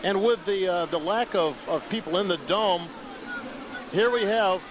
And with the lack of people in the dome, here we have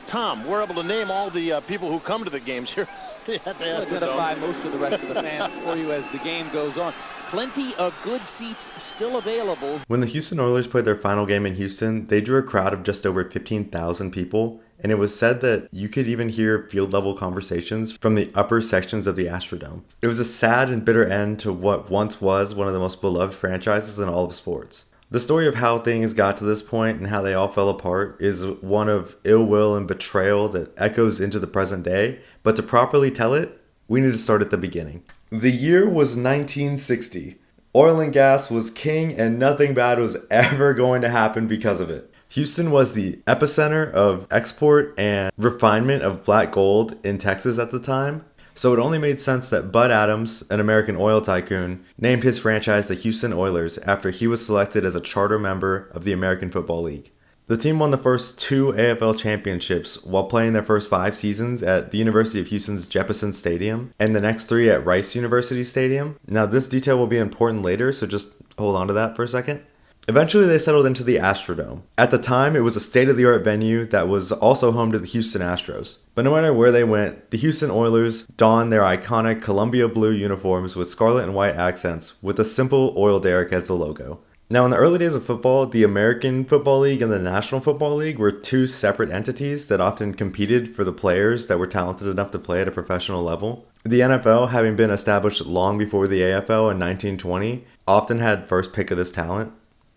Tom. We're able to name all the people who come to the games here. We'll identify most of the rest of the fans for you as the game goes on. Plenty of good seats still available. When the Houston Oilers played their final game in Houston, they drew a crowd of just over 15,000 people, and it was said that you could even hear field-level conversations from the upper sections of the Astrodome. It was a sad and bitter end to what once was one of the most beloved franchises in all of sports. The story of how things got to this point and how they all fell apart is one of ill will and betrayal that echoes into the present day, but to properly tell it, we need to start at the beginning. The year was 1960. Oil and gas was king and nothing bad was ever going to happen because of it. Houston was the epicenter of export and refinement of black gold in Texas at the time. So it only made sense that Bud Adams, an American oil tycoon, named his franchise the Houston Oilers after he was selected as a charter member of the American Football League. The team won the first 2 AFL championships while playing their first 5 seasons at the University of Houston's Jeppesen Stadium and the next 3 at Rice University Stadium. Now this detail will be important later, so just hold on to that for a second. Eventually they settled into the Astrodome. At the time, it was a state-of-the-art venue that was also home to the Houston Astros. But no matter where they went, the Houston Oilers donned their iconic Columbia blue uniforms with scarlet and white accents with a simple oil derrick as the logo. Now, in the early days of football, the American Football League and the National Football League were 2 separate entities that often competed for the players that were talented enough to play at a professional level. The NFL, having been established long before the AFL in 1920, often had first pick of this talent.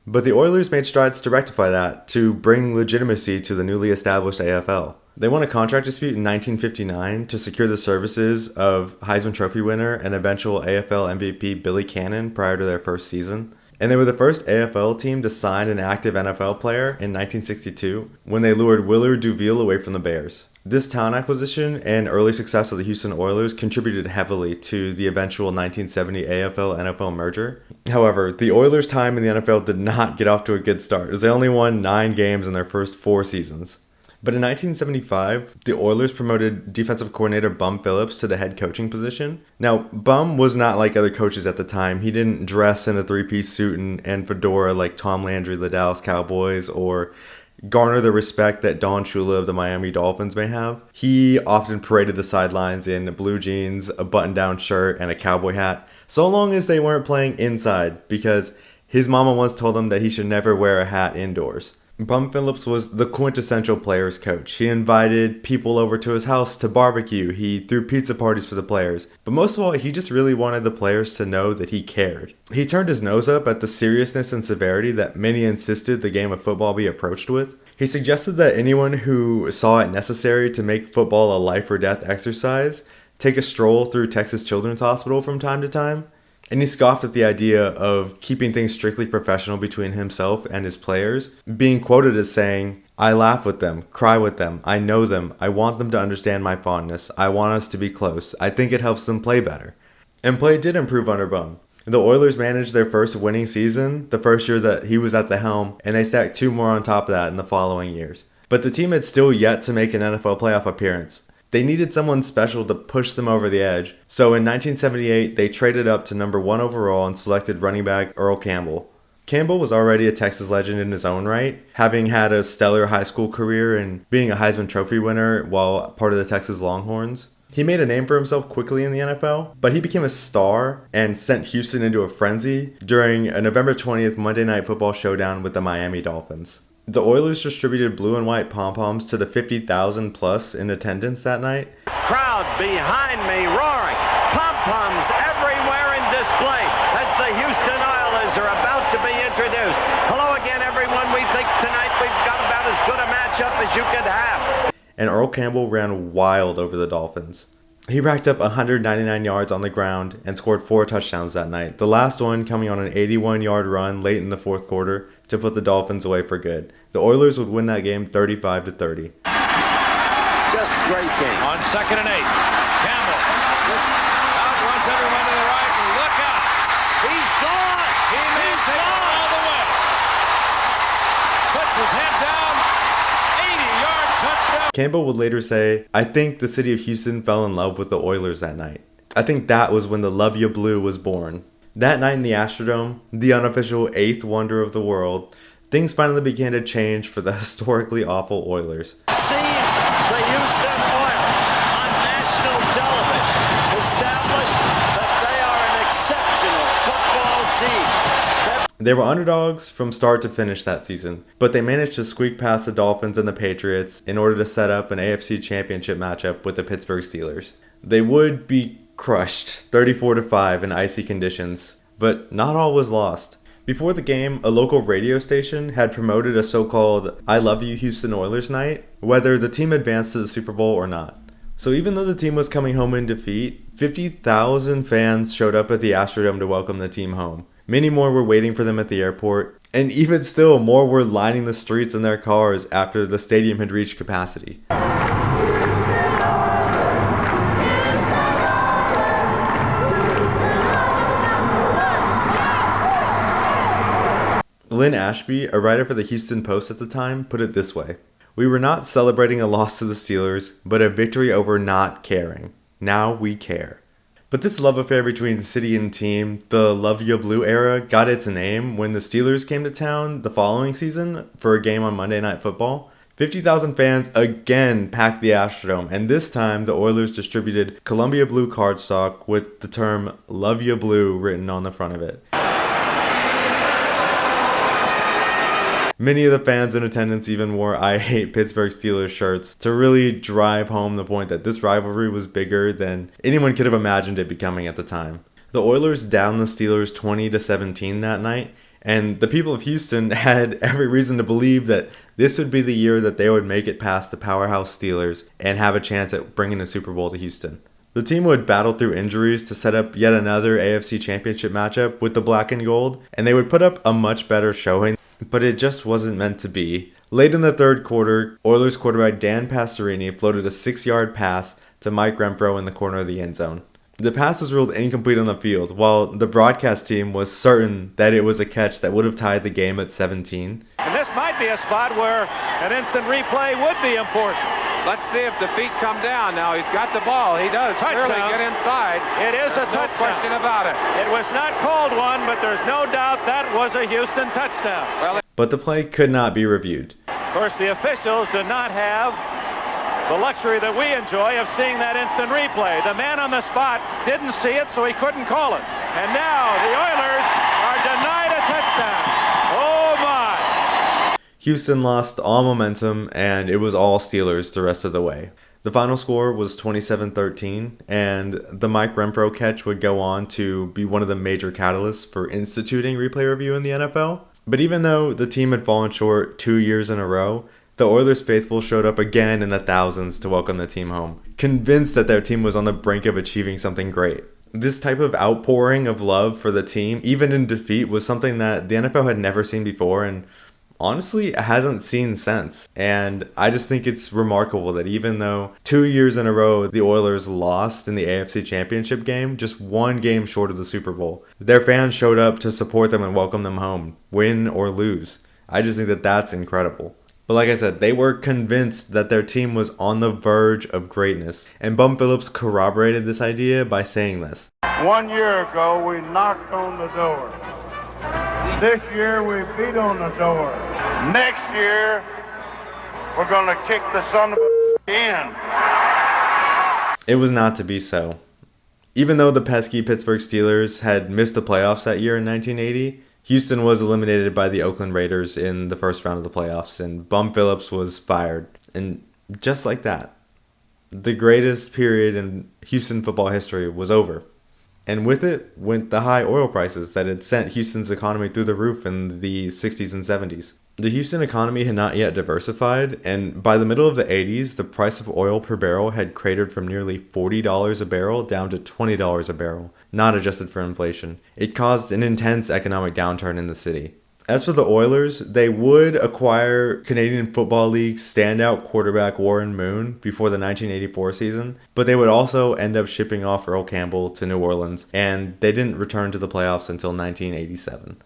But the Oilers made strides to rectify that, to bring legitimacy to the newly established AFL. They won a contract dispute in 1959 to secure the services of Heisman Trophy winner and eventual AFL MVP Billy Cannon prior to their first season. And they were the first AFL team to sign an active NFL player in 1962 when they lured Willard Duville away from the Bears. This talent acquisition and early success of the Houston Oilers contributed heavily to the eventual 1970 AFL-NFL merger. However, the Oilers' time in the NFL did not get off to a good start, as they only won 9 games in their first 4 seasons. But in 1975, the Oilers promoted defensive coordinator Bum Phillips to the head coaching position. Now, Bum was not like other coaches at the time. He didn't dress in a 3-piece suit and fedora like Tom Landry of the Dallas Cowboys or garner the respect that Don Shula of the Miami Dolphins may have. He often paraded the sidelines in blue jeans, a button-down shirt, and a cowboy hat, so long as they weren't playing inside, because his mama once told him that he should never wear a hat indoors. Bum Phillips was the quintessential players coach. He invited people over to his house to barbecue. He threw pizza parties for the players. But most of all, he just really wanted the players to know that he cared. He turned his nose up at the seriousness and severity that many insisted the game of football be approached with. He suggested that anyone who saw it necessary to make football a life or death exercise take a stroll through Texas Children's Hospital from time to time. And he scoffed at the idea of keeping things strictly professional between himself and his players, being quoted as saying, "I laugh with them, cry with them, I know them, I want them to understand my fondness, I want us to be close, I think it helps them play better." And play did improve under Bum. The Oilers managed their first winning season, the first year that he was at the helm, and they stacked 2 more on top of that in the following years. But the team had still yet to make an NFL playoff appearance. They needed someone special to push them over the edge. So in 1978, they traded up to number 1 overall and selected running back Earl Campbell. Campbell was already a Texas legend in his own right, having had a stellar high school career and being a Heisman Trophy winner while part of the Texas Longhorns. He made a name for himself quickly in the NFL, but he became a star and sent Houston into a frenzy during a November 20th Monday Night Football showdown with the Miami Dolphins. The Oilers distributed blue and white pom-poms to the 50,000 plus in attendance that night. Crowd behind me roaring, pom-poms everywhere in display as the Houston Oilers are about to be introduced. Hello again, everyone. We think tonight we've got about as good a matchup as you could have. And Earl Campbell ran wild over the Dolphins. He racked up 199 yards on the ground and scored 4 touchdowns that night, the last one coming on an 81-yard run late in the 4th quarter to put the Dolphins away for good. The Oilers would win that game 35-30. Just a great game. On 2nd and 8, Campbell just outruns everyone to the right, and look out! He's gone! He may He's take it gone! all the way. Puts his head down, 80-yard touchdown. Campbell would later say, "I think the city of Houston fell in love with the Oilers that night. I think that was when the Luv Ya Blue was born." That night in the Astrodome, the unofficial 8th wonder of the world, things finally began to change for the historically awful Oilers. See the Houston Oilers on national television establish that they are an exceptional football team. They were underdogs from start to finish that season, but they managed to squeak past the Dolphins and the Patriots in order to set up an AFC Championship matchup with the Pittsburgh Steelers. They would be crushed 34-5 in icy conditions, but not all was lost. Before the game, a local radio station had promoted a so-called I Love You Houston Oilers night, whether the team advanced to the Super Bowl or not. So even though the team was coming home in defeat, 50,000 fans showed up at the Astrodome to welcome the team home. Many more were waiting for them at the airport, and even still, more were lining the streets in their cars after the stadium had reached capacity. Lynn Ashby, a writer for the Houston Post at the time, put it this way: "We were not celebrating a loss to the Steelers, but a victory over not caring. Now we care." But this love affair between city and team, the Luv Ya Blue era, got its name when the Steelers came to town the following season for a game on Monday Night Football. 50,000 fans again packed the Astrodome, and this time the Oilers distributed Columbia blue cardstock with the term Luv Ya Blue written on the front of it. Many of the fans in attendance even wore I Hate Pittsburgh Steelers shirts to really drive home the point that this rivalry was bigger than anyone could have imagined it becoming at the time. The Oilers downed the Steelers 20-17 that night, and the people of Houston had every reason to believe that this would be the year that they would make it past the powerhouse Steelers and have a chance at bringing a Super Bowl to Houston. The team would battle through injuries to set up yet another AFC Championship matchup with the black and gold, and they would put up a much better showing, but it just wasn't meant to be. Late in the third quarter, Oilers quarterback Dan Pastorini floated a 6-yard pass to Mike Renfro in the corner of the end zone. The pass was ruled incomplete on the field, while the broadcast team was certain that it was a catch that would have tied the game at 17. And this might be a spot where an instant replay would be important. Let's see if the feet come down now. He's got the ball. He does clearly get inside. It is a touchdown. No question about it. It was not called one, but there's no doubt that was a Houston touchdown. But the play could not be reviewed. Of course, the officials did not have the luxury that we enjoy of seeing that instant replay. The man on the spot didn't see it, so he couldn't call it. And now the Oilers are denied a touchdown. Oh, my. Houston lost all momentum, and it was all Steelers the rest of the way. The final score was 27-13, and the Mike Renfro catch would go on to be one of the major catalysts for instituting replay review in the NFL. But even though the team had fallen short 2 years in a row, the Oilers faithful showed up again in the thousands to welcome the team home, convinced that their team was on the brink of achieving something great. This type of outpouring of love for the team, even in defeat, was something that the NFL had never seen before and honestly hasn't seen since. And I just think it's remarkable that even though 2 years in a row the Oilers lost in the AFC Championship game, just one game short of the Super Bowl, their fans showed up to support them and welcome them home, win or lose. I just think that that's incredible. But like I said, they were convinced that their team was on the verge of greatness. And Bum Phillips corroborated this idea by saying this. 1 year ago, we knocked on the door. This year, we beat on the door. Next year, we're going to kick the son of a in. It was not to be so. Even though the pesky Pittsburgh Steelers had missed the playoffs that year in 1980, Houston was eliminated by the Oakland Raiders in the first round of the playoffs, and Bum Phillips was fired. And just like that, the greatest period in Houston football history was over. And with it went the high oil prices that had sent Houston's economy through the roof in the 60s and 70s. The Houston economy had not yet diversified, and by the middle of the 80s, the price of oil per barrel had cratered from nearly $40 a barrel down to $20 a barrel, not adjusted for inflation. It caused an intense economic downturn in the city. As for the Oilers, they would acquire Canadian Football League's standout quarterback Warren Moon before the 1984 season, but they would also end up shipping off Earl Campbell to New Orleans, and they didn't return to the playoffs until 1987.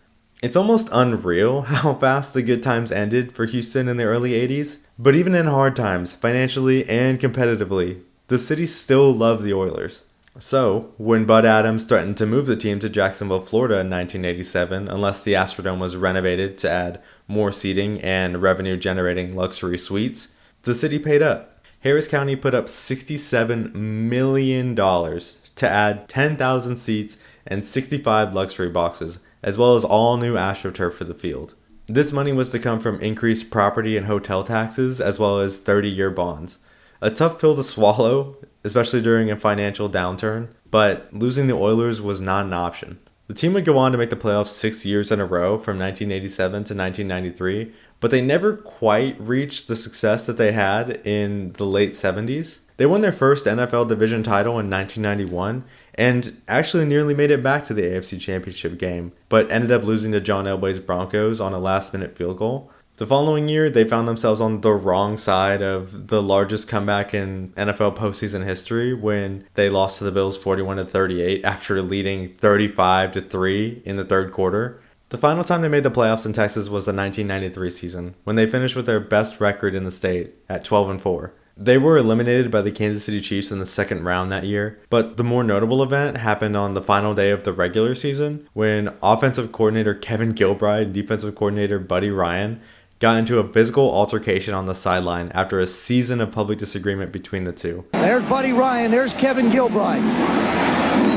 It's almost unreal how fast the good times ended for Houston in the early 80s, but even in hard times, financially and competitively, the city still loved the Oilers. So, when Bud Adams threatened to move the team to Jacksonville, Florida in 1987, unless the Astrodome was renovated to add more seating and revenue-generating luxury suites, the city paid up. Harris County put up $67 million to add 10,000 seats and 65 luxury boxes, as well as all new AstroTurf for the field. This money was to come from increased property and hotel taxes, as well as 30-year bonds. A tough pill to swallow, especially during a financial downturn, but losing the Oilers was not an option. The team would go on to make the playoffs 6 years in a row from 1987 to 1993, but they never quite reached the success that they had in the late 70s. They won their first NFL division title in 1991 and actually nearly made it back to the AFC Championship game, but ended up losing to John Elway's Broncos on a last-minute field goal. The following year, they found themselves on the wrong side of the largest comeback in NFL postseason history when they lost to the Bills 41-38 after leading 35-3 in the third quarter. The final time they made the playoffs in Texas was the 1993 season, when they finished with their best record in the state at 12-4. They were eliminated by the Kansas City Chiefs in the second round that year, but the more notable event happened on the final day of the regular season when offensive coordinator Kevin Gilbride and defensive coordinator Buddy Ryan got into a physical altercation on the sideline after a season of public disagreement between the two. There's Buddy Ryan, there's Kevin Gilbride.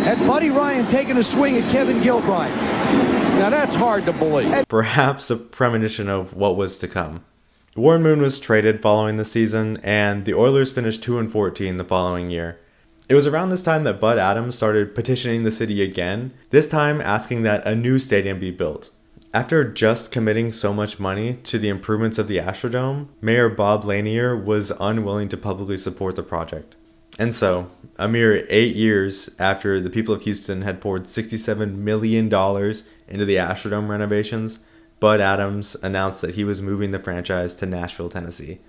That's Buddy Ryan taking a swing at Kevin Gilbride. Now that's hard to believe. Perhaps a premonition of what was to come. Warren Moon was traded following the season, and the Oilers finished 2-14 the following year. It was around this time that Bud Adams started petitioning the city again, this time asking that a new stadium be built. After just committing so much money to the improvements of the Astrodome, Mayor Bob Lanier was unwilling to publicly support the project. And so, a mere 8 years after the people of Houston had poured $67 million into the Astrodome renovations, Bud Adams announced that he was moving the franchise to Nashville, Tennessee.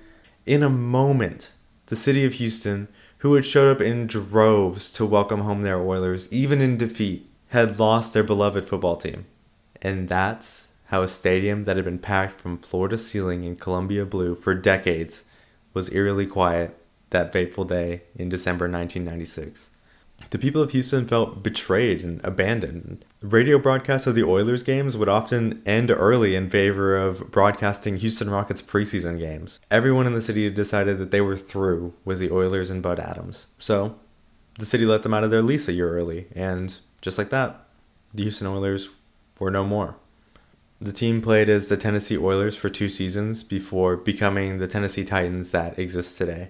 In a moment, the city of Houston, who had showed up in droves to welcome home their Oilers, even in defeat, had lost their beloved football team. And that's how a stadium that had been packed from floor to ceiling in Columbia blue for decades was eerily quiet that fateful day in December 1996. The people of Houston felt betrayed and abandoned. Radio broadcasts of the Oilers games would often end early in favor of broadcasting Houston Rockets preseason games. Everyone in the city had decided that they were through with the Oilers and Bud Adams. So, the city let them out of their lease a year early, and just like that, the Houston Oilers were no more. The team played as the Tennessee Oilers for 2 seasons before becoming the Tennessee Titans that exist today.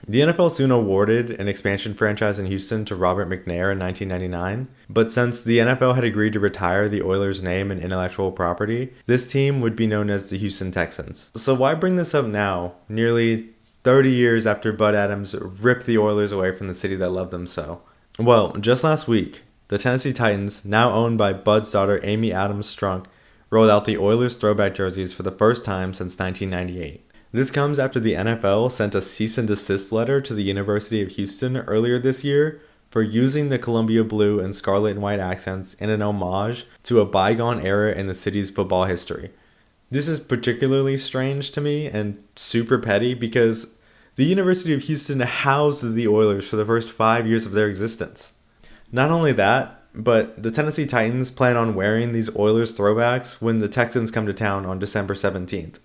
The NFL soon awarded an expansion franchise in Houston to Robert McNair in 1999, but since the NFL had agreed to retire the Oilers' name and intellectual property, this team would be known as the Houston Texans. So why bring this up now, nearly 30 years after Bud Adams ripped the Oilers away from the city that loved them so? Well, just last week, the Tennessee Titans, now owned by Bud's daughter Amy Adams Strunk, rolled out the Oilers throwback jerseys for the first time since 1998. This comes after the NFL sent a cease and desist letter to the University of Houston earlier this year for using the Columbia blue and scarlet and white accents in an homage to a bygone era in the city's football history. This is particularly strange to me and super petty because the University of Houston housed the Oilers for the first 5 years of their existence. Not only that, but the Tennessee Titans plan on wearing these Oilers throwbacks when the Texans come to town on December 17th.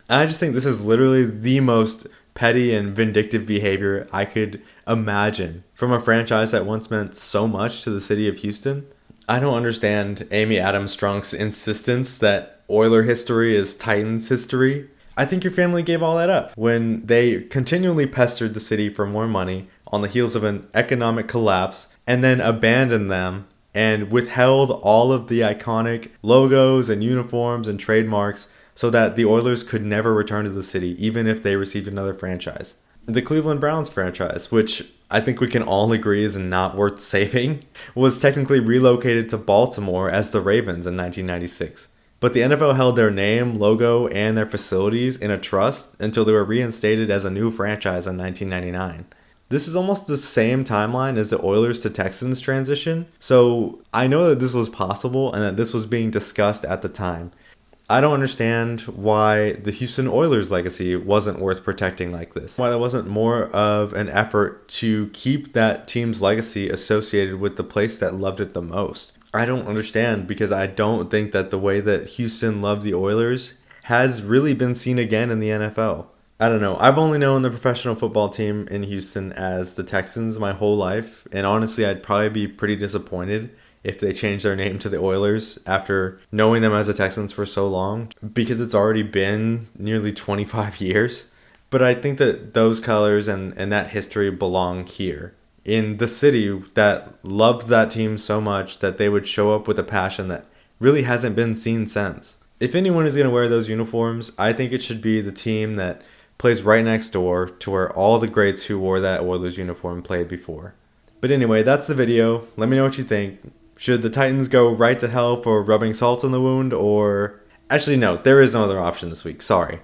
I just think this is literally the most petty and vindictive behavior I could imagine from a franchise that once meant so much to the city of Houston. I don't understand Amy Adams Strunk's insistence that Oiler history is Titans history. I think your family gave all that up when they continually pestered the city for more money on the heels of an economic collapse and then abandoned them and withheld all of the iconic logos and uniforms and trademarks so that the Oilers could never return to the city, even if they received another franchise. The Cleveland Browns franchise, which I think we can all agree is not worth saving, was technically relocated to Baltimore as the Ravens in 1996. But the NFL held their name, logo, and their facilities in a trust until they were reinstated as a new franchise in 1999. This is almost the same timeline as the Oilers to Texans transition, so I know that this was possible and that this was being discussed at the time. I don't understand why the Houston Oilers legacy wasn't worth protecting like this. Why there wasn't more of an effort to keep that team's legacy associated with the place that loved it the most. I don't understand, because I don't think that the way that Houston loved the Oilers has really been seen again in the NFL. I don't know. I've only known the professional football team in Houston as the Texans my whole life, and honestly, I'd probably be pretty disappointed if they changed their name to the Oilers after knowing them as the Texans for so long, because it's already been nearly 25 years. But I think that those colors and that history belong here, in the city that loved that team so much that they would show up with a passion that really hasn't been seen since. If anyone is going to wear those uniforms, I think it should be the team that plays right next door to where all the greats who wore that Oilers uniform played before. But anyway, that's the video. Let me know what you think. Should the Titans go right to hell for rubbing salt in the wound, or... Actually, no, there is no other option this week. Sorry.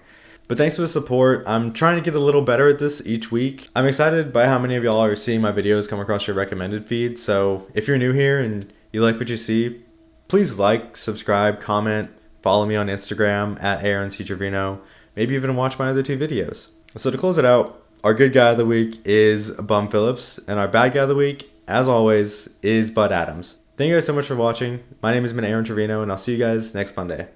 But thanks for the support. I'm trying to get a little better at this each week. I'm excited by how many of y'all are seeing my videos come across your recommended feed. So if you're new here and you like what you see, please like, subscribe, comment, follow me on Instagram at AaronCTrevino. Maybe even watch my other 2 videos. So to close it out, our good guy of the week is Bum Phillips, and our bad guy of the week, as always, is Bud Adams. Thank you guys so much for watching. My name has been Aaron Trevino, and I'll see you guys next Monday.